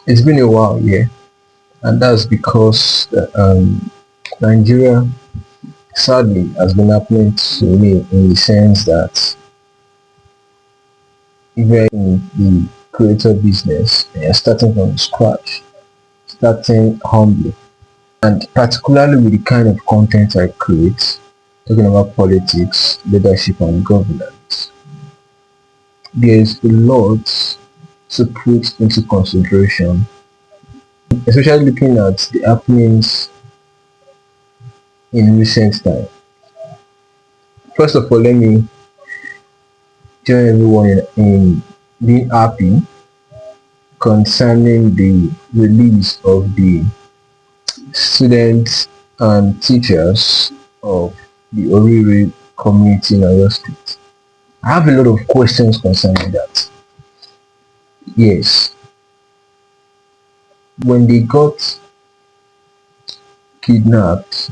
It's been a while, yeah, and that's because Nigeria sadly has been happening to me in the sense that if you're in the creator business and you're starting from scratch, starting humbly, and particularly with the kind of content I create, talking about politics, leadership, and governance, there's a lot to put into consideration, especially looking at the happenings in recent time. First of all, let me join everyone in being happy concerning the release of the students and teachers of the Orire community in Oyo State. I have a lot of questions concerning that. Yes, when they got kidnapped,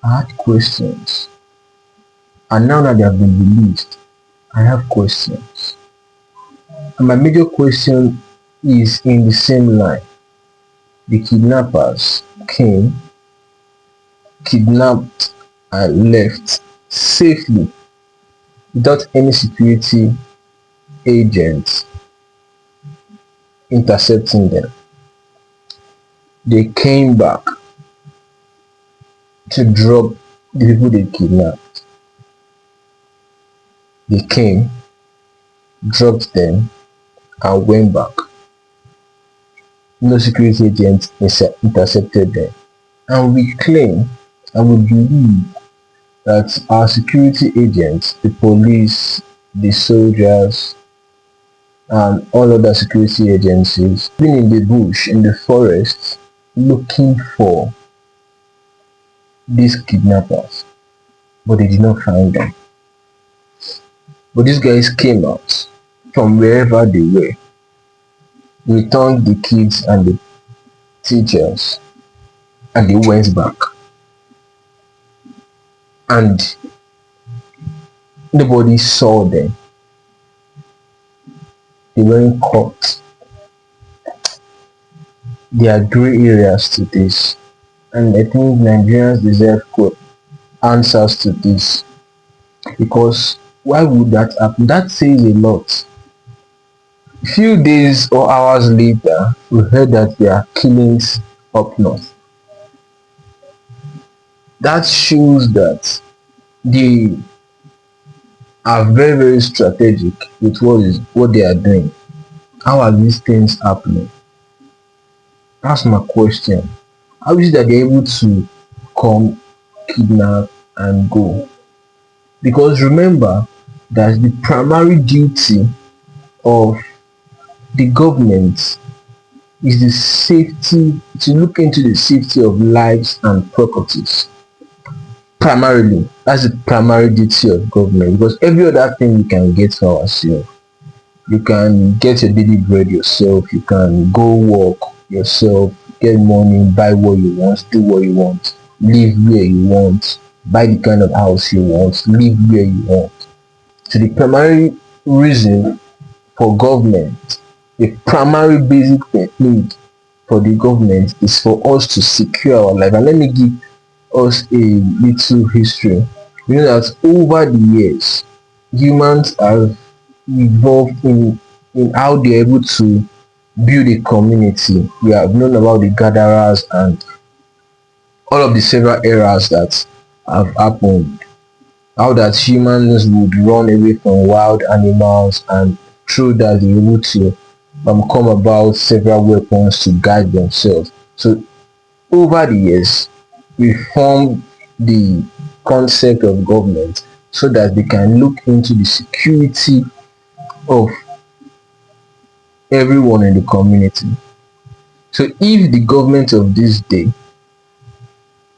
I had questions. And now that they have been released, I have questions. And my major question is in the same line. The kidnappers came, kidnapped, and left safely without any security agents intercepting them. They came back to drop the people they kidnapped. They came, dropped them, and went back. No security agents intercepted them. And we claim and we believe that our security agents, the police, the soldiers, and all other security agencies, been in the bush, in the forest, looking for these kidnappers, but they did not find them. But these guys came out from wherever they were, returned the kids and the teachers, and they went back. And nobody saw them. They weren't caught. There are gray areas to this, and I think Nigerians deserve answers to this, because why would that happen? That says a lot. A few days or hours later, we heard that there are killings up north. That shows that they are very, very strategic with what they are doing. How are these things happening? That's my question. How is it that they're able to come, kidnap, and go? Because remember that the primary duty of the government is the safety, to look into the safety of lives and properties. Primarily, that's the primary duty of government, because every other thing we can get for ourselves. You can get your daily bread yourself, you can go work yourself, get money, buy what you want, do what you want, live where you want, buy the kind of house you want, live where you want. So the primary reason for government, the primary basic need for the government is for us to secure our life. And let me give us a little history. You know that over the years, humans have evolved in how they're able to build a community. We have known about the gatherers and all of the several eras that have happened. How that humans would run away from wild animals, and through that they're able to come about several weapons to guide themselves. So over the years, we formed the concept of government so that they can look into the security of everyone in the community. So if the government of this day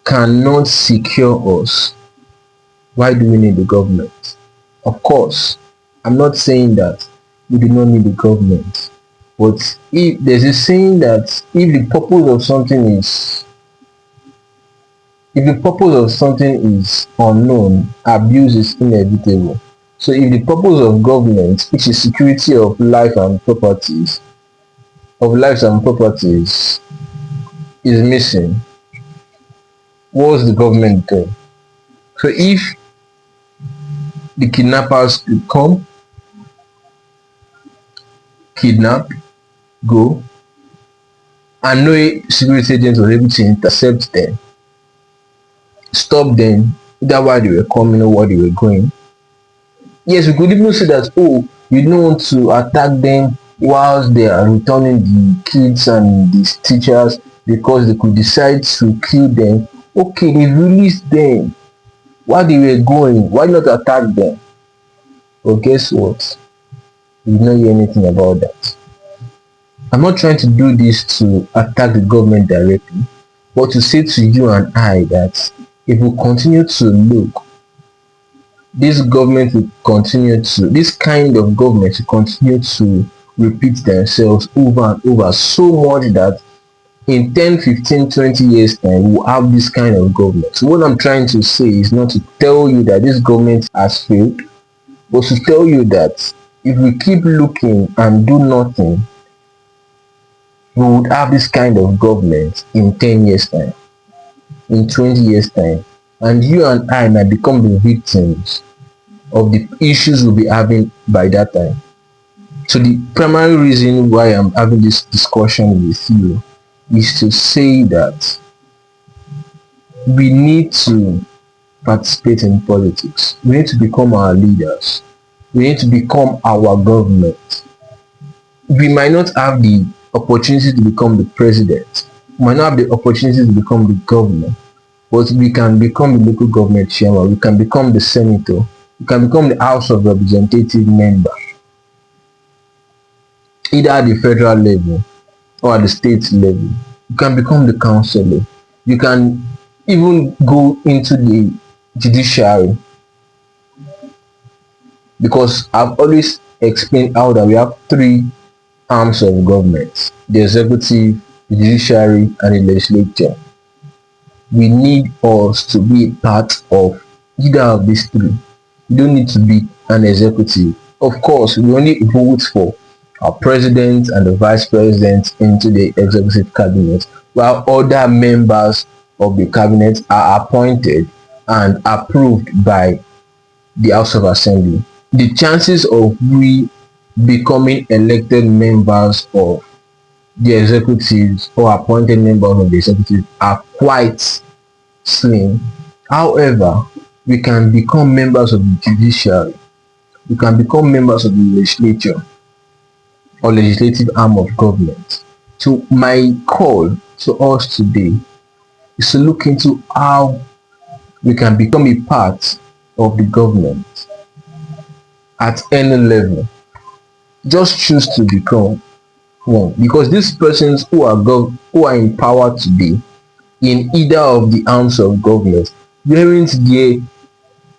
cannot secure us, why do we need the government? Of course, I'm not saying that we do not need the government, but if there's a saying that if the purpose of something is unknown, abuse is inevitable. So if the purpose of government, which is security of life and properties, of lives and properties is missing, what's the government doing? So if the kidnappers could come, kidnap, go, and no security agent was able to intercept them, stop them, either while they were coming or while they were going. Yes, we could even say that, oh, you don't want to attack them whilst they are returning the kids and the teachers because they could decide to kill them. Okay, they released them while they were going. Why not attack them? But guess what? We did not hear anything about that. I'm not trying to do this to attack the government directly, but to say to you and I that if we continue to look, this government will continue to, this kind of government will continue to repeat themselves over and over so much that in 10, 15, 20 years time we'll have this kind of government. So what I'm trying to say is not to tell you that this government has failed, but to tell you that if we keep looking and do nothing, we would have this kind of government in 10 years time, in 20 years time, and you and I might become the victims of the issues we'll be having by that time. So the primary reason why I'm having this discussion with you is to say that we need to participate in politics. We need to become our leaders. We need to become our government. We might not have the opportunity to become the president. We might not have the opportunity to become the governor, but we can become the local government chairman. We can become the senator. We can become the House of Representative member, either at the federal level or at the state level. You can become the councillor. You can even go into the judiciary, because I've always explained how that we have three arms of government: the executive, the judiciary, and the legislature. We need us to be part of either of these three. You don't need to be an executive. Of course, we only vote for our president and the vice president into the executive cabinet, while other members of the cabinet are appointed and approved by the House of Assembly. The chances of we becoming elected members of the executives or appointed members of the executive are quite slim. However, we can become members of the judiciary, we can become members of the legislature or legislative arm of government. So my call to us today is to look into how we can become a part of the government at any level. Just choose to become one, because these persons who are in power today in either of the arms of government weren't there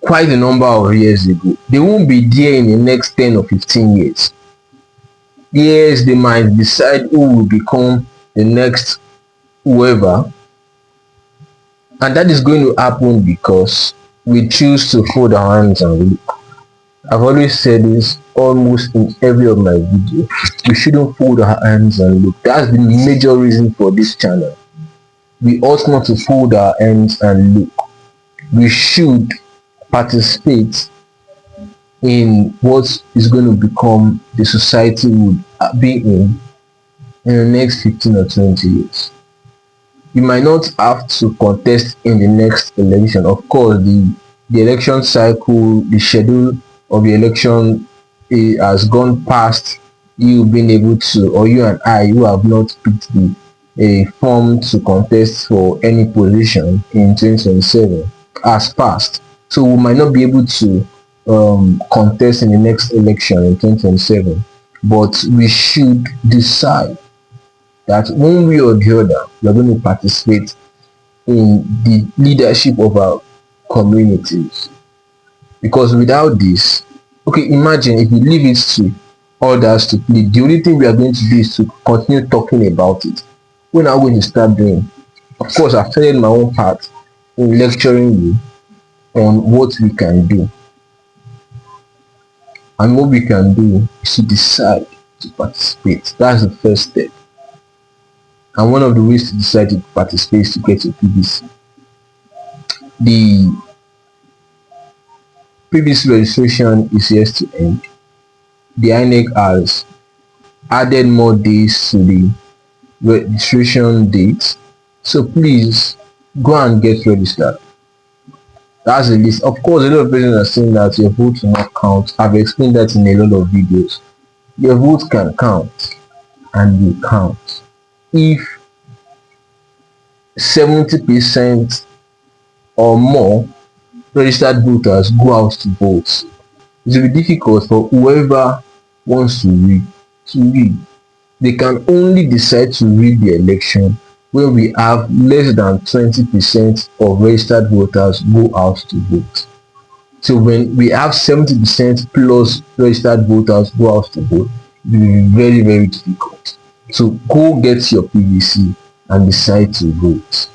quite a number of years ago. They won't be there in the next 10 or 15 years. Yes, they might decide who will become the next whoever, and that is going to happen because we choose to fold our hands and look. I've always said this almost in every of my videos. We shouldn't fold our hands and look. That's the major reason for this channel. We ought not to fold our hands and look. We should participate in what is going to become the society would be in the next 15 or 20 years. You might not have to contest in the next election. Of course, the election cycle, the schedule of the election has gone past you being able to, or you and I who have not picked the a form to contest for any position in 2027 has passed. So we might not be able to contest in the next election in 2027, but we should decide that one way or the other we are going to participate in the leadership of our communities. Because without this, okay, imagine if we leave it to others to lead, the only thing we are going to do is to continue talking about it. We're now going to start doing. Of course, I've started my own part in lecturing you on what we can do. And what we can do is to decide to participate. That's the first step. And one of the ways to decide to participate is to get your PVC. The PVC registration is yet to end. The INEC has added more days to the registration date. So please go and get registered. That's the list. Of course, a lot of persons are saying that your vote will not count. I've explained that in a lot of videos. Your vote can count and will count if 70% or more registered voters go out to vote. It will be difficult for whoever wants to read to read. They can only decide to read the election when we have less than 20% of registered voters go out to vote. So when we have 70% plus registered voters go out to vote, it will be very, very difficult. So go get your PVC and decide to vote.